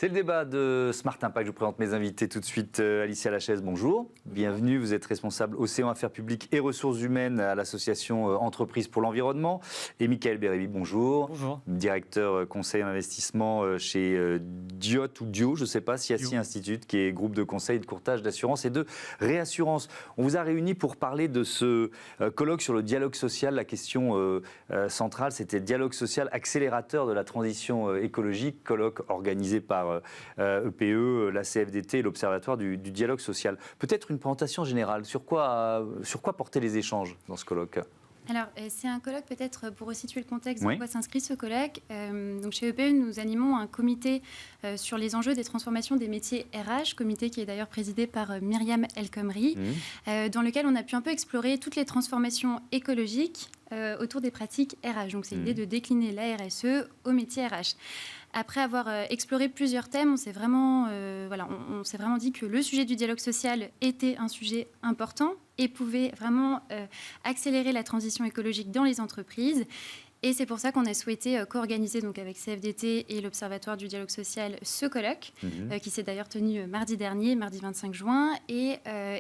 C'est le débat de Smart Impact. Je vous présente mes invités tout de suite. Alicia Lachaise, bonjour. Bienvenue. Vous êtes responsable Océan Affaires Publiques et Ressources Humaines à l'association Entreprises pour l'Environnement. Et Mickaël Bérébi, bonjour. Bonjour. Directeur conseil en investissement chez Diot ou Dio, je ne sais pas, CIACI Institute, qui est groupe de conseil, de courtage, d'assurance et de réassurance. On vous a réunis pour parler de ce colloque sur le dialogue social. La question centrale, c'était dialogue social accélérateur de la transition écologique, colloque organisé par EPE, la CFDT et l'Observatoire du dialogue social. Peut-être une présentation générale. Sur quoi portaient les échanges dans ce colloque ? Alors, c'est un colloque, peut-être pour resituer le contexte de quoi s'inscrit ce colloque. Donc, chez EPE, nous animons un comité sur les enjeux des transformations des métiers RH, comité qui est d'ailleurs présidé par Myriam El Khomri, dans lequel on a pu un peu explorer toutes les transformations écologiques autour des pratiques RH. Donc, c'est l'idée de décliner la RSE au métier RH. Après avoir exploré plusieurs thèmes, on s'est vraiment dit que le sujet du dialogue social était un sujet important et pouvait vraiment accélérer la transition écologique dans les entreprises. Et c'est pour ça qu'on a souhaité co-organiser donc, avec CFDT et l'Observatoire du dialogue social ce colloque, qui s'est d'ailleurs tenu mardi dernier, mardi 25 juin. Et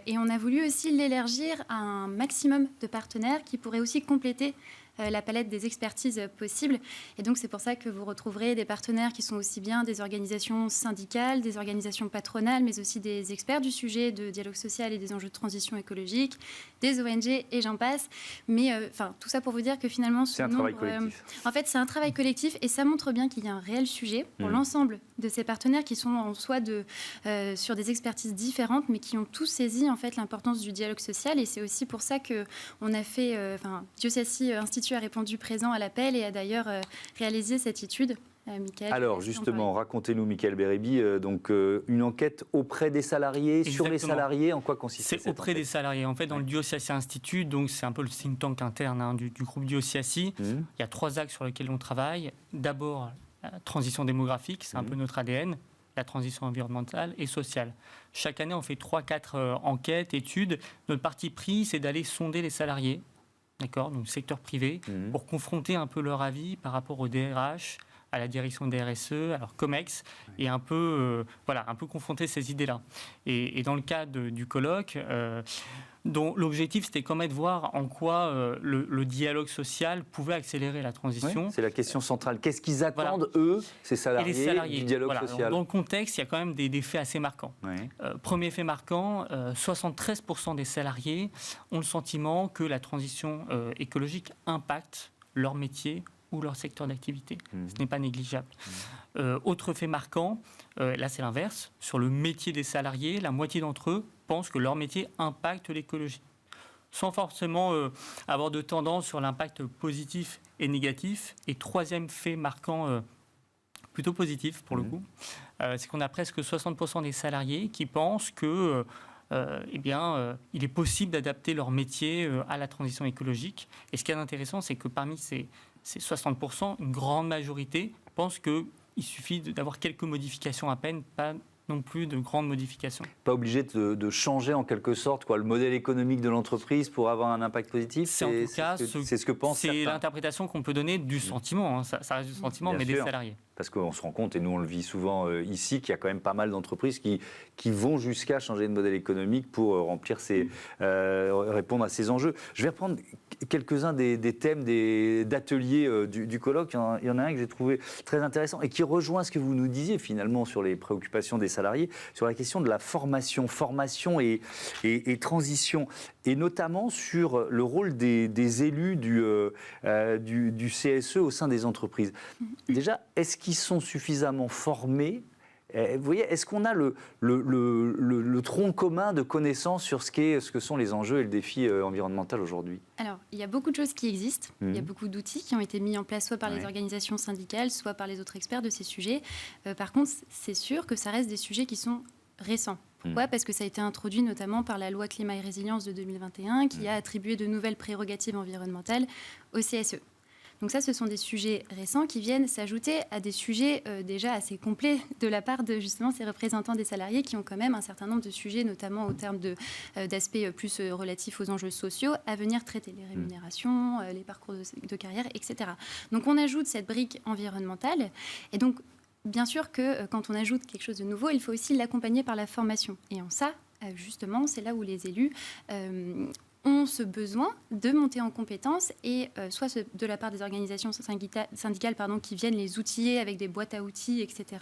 on a voulu aussi l'élargir à un maximum de partenaires qui pourraient aussi compléter la palette des expertises possibles. Et donc, c'est pour ça que vous retrouverez des partenaires qui sont aussi bien des organisations syndicales, des organisations patronales, mais aussi des experts du sujet de dialogue social et des enjeux de transition écologique, des ONG et j'en passe. Mais tout ça pour vous dire que finalement, c'est un travail collectif. En fait, c'est un travail collectif et ça montre bien qu'il y a un réel sujet pour l'ensemble de ces partenaires qui sont en soi sur des expertises différentes, mais qui ont tous saisi en fait l'importance du dialogue social. Et c'est aussi pour ça qu'on a fait, CIACI Institute a répondu présent à l'appel et a d'ailleurs réalisé cette étude. Mickaël, alors justement, racontez-nous Mickaël Bérébi, une enquête auprès des salariés, exactement. Sur les salariés, en quoi consiste cette enquête ? C'est auprès des salariés. En fait, dans le CIACI Institute, donc c'est un peu le think tank interne du groupe CIACI. Il y a 3 axes sur lesquels on travaille. D'abord, la transition démographique, c'est un peu notre ADN. La transition environnementale et sociale. Chaque année, on fait 3-4 enquêtes, études. Notre parti pris, c'est d'aller sonder les salariés, d'accord, donc secteur privé, pour confronter un peu leur avis par rapport au DRH, à la direction des RSE, à leur COMEX, et un peu confronter ces idées-là. Et dans le cadre du colloque, dont l'objectif, c'était quand même de voir en quoi le dialogue social pouvait accélérer la transition. Oui, c'est la question centrale. Qu'est-ce qu'ils attendent, eux, ces salariés, du dialogue social ? Dans le contexte, il y a quand même des faits assez marquants. Premier fait marquant, 73% des salariés ont le sentiment que la transition écologique impacte leur métier ou leur secteur d'activité. Ce n'est pas négligeable. Autre fait marquant, là c'est l'inverse, sur le métier des salariés, la moitié d'entre eux pensent que leur métier impacte l'écologie. Sans forcément avoir de tendance sur l'impact positif et négatif. Et troisième fait marquant, plutôt positif pour le coup, c'est qu'on a presque 60% des salariés qui pensent que il est possible d'adapter leur métier à la transition écologique. Et ce qui est intéressant, c'est que parmi ces 60%, une grande majorité pense qu'il suffit d'avoir quelques modifications à peine, pas non plus de grandes modifications. Pas obligé de changer en quelque sorte le modèle économique de l'entreprise pour avoir un impact positif. C'est en tout cas ce que pensent certains. C'est l'interprétation qu'on peut donner du sentiment, ça reste du sentiment, mais des salariés. Parce qu'on se rend compte, et nous on le vit souvent ici, qu'il y a quand même pas mal d'entreprises qui vont jusqu'à changer de modèle économique pour répondre à ces enjeux. Je vais reprendre quelques-uns des thèmes d'ateliers du colloque. Il y en a un que j'ai trouvé très intéressant et qui rejoint ce que vous nous disiez finalement sur les préoccupations des salariés, sur la question de la formation et transition, et notamment sur le rôle des élus du CSE au sein des entreprises. Déjà, est-ce qu'ils sont suffisamment formés ? Vous voyez, est-ce qu'on a le tronc commun de connaissances sur ce que sont les enjeux et le défi environnemental aujourd'hui ? Alors, il y a beaucoup de choses qui existent. Il y a beaucoup d'outils qui ont été mis en place soit par les organisations syndicales, soit par les autres experts de ces sujets. Par contre, c'est sûr que ça reste des sujets qui sont récents. Pourquoi ? Parce que ça a été introduit notamment par la loi Climat et Résilience de 2021 qui a attribué de nouvelles prérogatives environnementales au CSE. Donc ça, ce sont des sujets récents qui viennent s'ajouter à des sujets déjà assez complets de la part de justement ces représentants des salariés qui ont quand même un certain nombre de sujets, notamment au terme d'aspects plus relatifs aux enjeux sociaux, à venir traiter les rémunérations, les parcours de carrière, etc. Donc on ajoute cette brique environnementale et donc bien sûr que quand on ajoute quelque chose de nouveau, il faut aussi l'accompagner par la formation. Et en ça, justement, c'est là où les élus ont ce besoin de monter en compétences et soit de la part des organisations syndicales qui viennent les outiller avec des boîtes à outils, etc.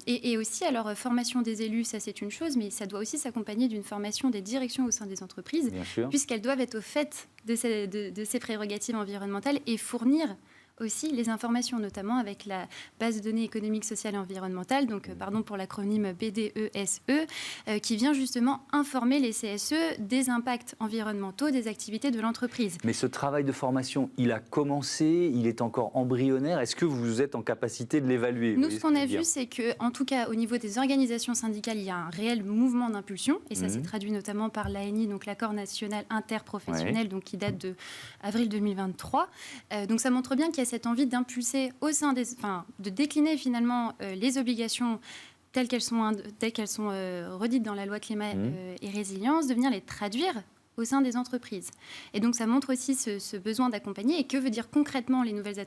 Et aussi, alors, formation des élus, ça c'est une chose, mais ça doit aussi s'accompagner d'une formation des directions au sein des entreprises, puisqu'elles doivent être au fait de ces prérogatives environnementales et fournir aussi les informations, notamment avec la base de données économiques, sociales et environnementales, donc pardon pour l'acronyme BDESE, qui vient justement informer les CSE des impacts environnementaux des activités de l'entreprise. Mais ce travail de formation, il a commencé, il est encore embryonnaire. Est-ce que vous êtes en capacité de l'évaluer? Nous, ce qu'on a vu, c'est qu'en tout cas, au niveau des organisations syndicales, il y a un réel mouvement d'impulsion, et ça s'est traduit notamment par l'ANI, donc l'accord national interprofessionnel, donc qui date de avril 2023. Donc ça montre bien qu'il y a cette envie d'impulser au sein de décliner finalement les obligations telles qu'elles sont redites dans la loi climat et résilience, de venir les traduire au sein des entreprises. Et donc ça montre aussi ce besoin d'accompagner. Et que veut dire concrètement les nouvelles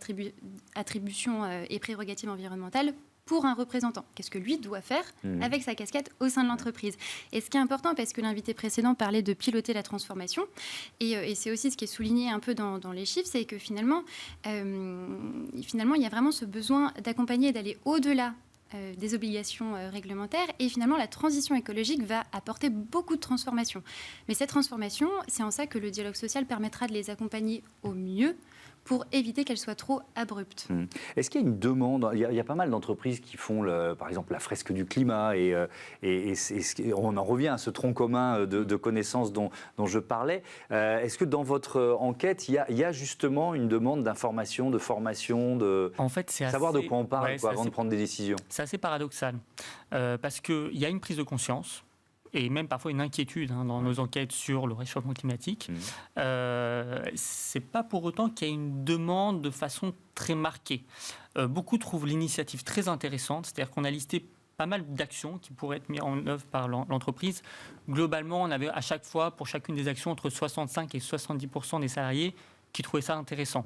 attributions et prérogatives environnementales pour un représentant? Qu'est-ce que lui doit faire avec sa casquette au sein de l'entreprise? Et ce qui est important, parce que l'invité précédent parlait de piloter la transformation, et c'est aussi ce qui est souligné un peu dans les chiffres, c'est que finalement, il y a vraiment ce besoin d'accompagner et d'aller au-delà des obligations réglementaires. Et finalement, la transition écologique va apporter beaucoup de transformations. Mais cette transformation, c'est en ça que le dialogue social permettra de les accompagner au mieux pour éviter qu'elle soit trop abrupte. Est-ce qu'il y a une demande? Il y a pas mal d'entreprises qui font, par exemple, la fresque du climat, et on en revient à ce tronc commun de connaissances dont je parlais. Est-ce que dans votre enquête, il y a justement une demande d'information, de formation, en fait, c'est savoir de quoi on parle avant de prendre des décisions? C'est assez paradoxal, parce qu'il y a une prise de conscience, et même parfois une inquiétude dans nos enquêtes sur le réchauffement climatique. C'est pas pour autant qu'il y a une demande de façon très marquée. Beaucoup trouvent l'initiative très intéressante, c'est-à-dire qu'on a listé pas mal d'actions qui pourraient être mises en œuvre par l'entreprise. Globalement, on avait à chaque fois, pour chacune des actions, entre 65 et 70% des salariés qui trouvaient ça intéressant.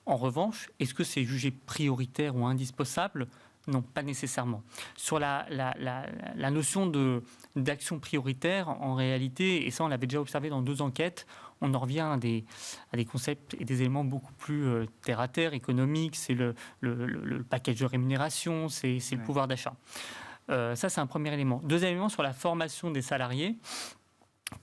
En revanche, est-ce que c'est jugé prioritaire ou indispensable? Non, pas nécessairement. Sur la notion d'action prioritaire, en réalité, et ça on l'avait déjà observé dans 2 enquêtes, on en revient à des concepts et des éléments beaucoup plus terre-à-terre, économiques, c'est le package de rémunération, c'est le pouvoir d'achat. Ça, c'est un premier élément. Deuxième élément, sur la formation des salariés.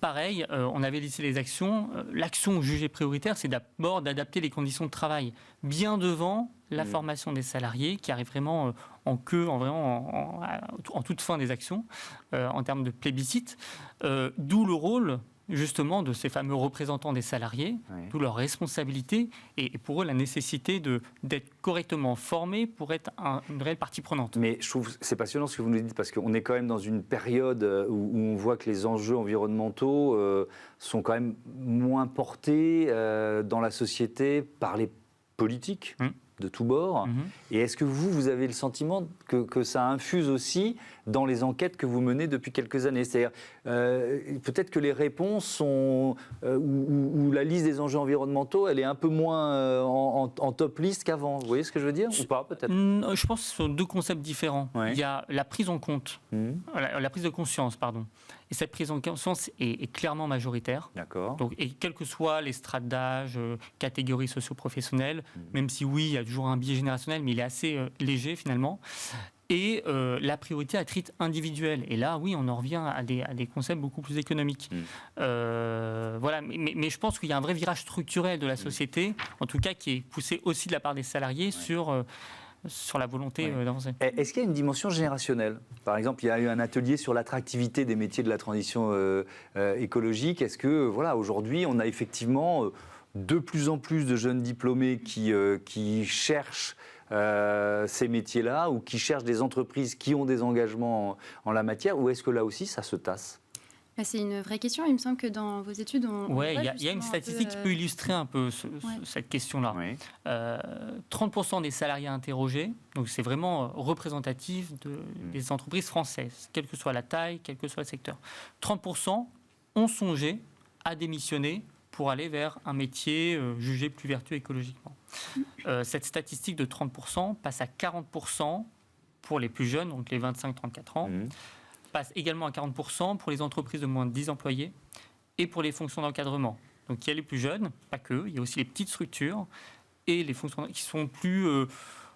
Pareil, on avait listé les actions. L'action jugée prioritaire, c'est d'abord d'adapter les conditions de travail bien devant la formation des salariés, qui arrive vraiment en queue, en toute fin des actions, en termes de plébiscite. D'où le rôle justement de ces fameux représentants des salariés, d'où leur responsabilité et pour eux la nécessité d'être correctement formés pour être une réelle partie prenante. Mais je trouve c'est passionnant ce que vous nous dites, parce qu'on est quand même dans une période où on voit que les enjeux environnementaux sont quand même moins portés dans la société par les politiques de tous bords. Et est-ce que vous avez le sentiment que ça infuse aussi dans les enquêtes que vous menez depuis quelques années? C'est-à-dire, peut-être que les réponses sont, ou la liste des enjeux environnementaux, elle est un peu moins en top liste qu'avant. Vous voyez ce que je veux dire? Ou pas, peut-être? Je pense que ce sont 2 concepts différents. Il y a la prise en compte, la prise de conscience, pardon. Et cette prise en conscience est clairement majoritaire. D'accord. Donc, et quels que soient les strates d'âge, catégories socio-professionnelles, même si oui, il y a toujours un biais générationnel, mais il est assez léger finalement. Et la priorité à titre individuel. Et là, oui, on en revient à des concepts beaucoup plus économiques. Voilà. Mais je pense qu'il y a un vrai virage structurel de la société, en tout cas qui est poussé aussi de la part des salariés sur la volonté d'avancer. Est-ce qu'il y a une dimension générationnelle? Par exemple, il y a eu un atelier sur l'attractivité des métiers de la transition écologique. Est-ce que, aujourd'hui, on a effectivement de plus en plus de jeunes diplômés qui cherchent ces métiers-là, ou qui cherchent des entreprises qui ont des engagements en la matière, ou est-ce que là aussi, ça se tasse? C'est une vraie question. Il me semble que dans vos études, il y a une statistique qui peut illustrer un peu cette question-là. 30% des salariés interrogés, donc c'est vraiment représentatif des entreprises françaises, quelle que soit la taille, quel que soit le secteur. 30% ont songé à démissionner pour aller vers un métier jugé plus vertueux écologiquement. cette statistique de 30% passe à 40% pour les plus jeunes, donc les 25-34 ans, passe également à 40% pour les entreprises de moins de 10 employés et pour les fonctions d'encadrement. Donc il y a les plus jeunes, pas que, il y a aussi les petites structures et les fonctions qui sont plus,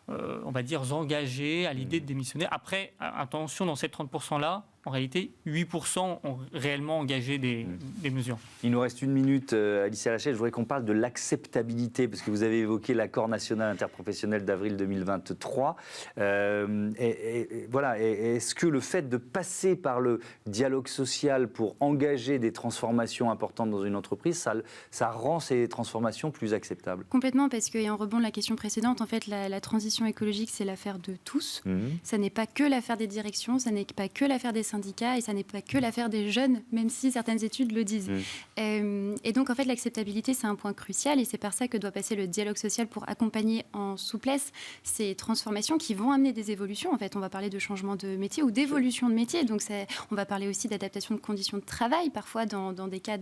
on va dire, engagées à l'idée de démissionner. Après, attention, dans ces 30%-là, en réalité, 8% ont réellement engagé des mesures. Il nous reste 1 minute, Alicia Lachelle. Je voudrais qu'on parle de l'acceptabilité, parce que vous avez évoqué l'accord national interprofessionnel d'avril 2023. Voilà, est-ce que le fait de passer par le dialogue social pour engager des transformations importantes dans une entreprise, ça rend ces transformations plus acceptables? Complètement, parce que, et en rebond de la question précédente, en fait, la transition écologique, c'est l'affaire de tous. Ça n'est pas que l'affaire des directions, ça n'est pas que l'affaire des syndicats et ça n'est pas que l'affaire des jeunes, même si certaines études le disent. Et donc, en fait, l'acceptabilité, c'est un point crucial et c'est par ça que doit passer le dialogue social pour accompagner en souplesse ces transformations qui vont amener des évolutions. En fait, on va parler de changement de métier ou d'évolution de métier. Donc, on va parler aussi d'adaptation de conditions de travail, parfois dans des cas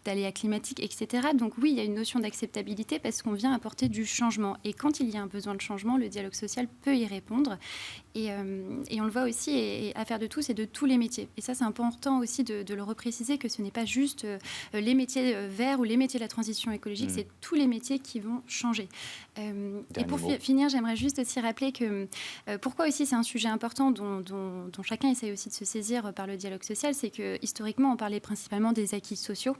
d'aléas climatiques, etc. Donc, oui, il y a une notion d'acceptabilité parce qu'on vient apporter du changement. Et quand il y a un besoin de changement, le dialogue social peut y répondre. Et on le voit aussi, et affaire de tous et de tous les métiers. Et ça, c'est important aussi de le repréciser, que ce n'est pas juste les métiers verts ou les métiers de la transition écologique, c'est tous les métiers qui vont changer. Et pour finir, j'aimerais juste aussi rappeler que pourquoi aussi c'est un sujet important dont chacun essaye aussi de se saisir par le dialogue social, c'est que historiquement, on parlait principalement des acquis sociaux,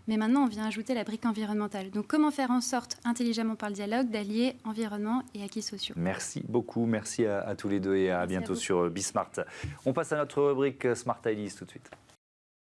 mais maintenant, on vient ajouter la brique environnementale. Donc, comment faire en sorte, intelligemment par le dialogue, d'allier environnement et acquis sociaux? Merci beaucoup, merci à tous les deux et à bientôt sur Bismart. On passe à notre rubrique Smart Ideas tout de suite.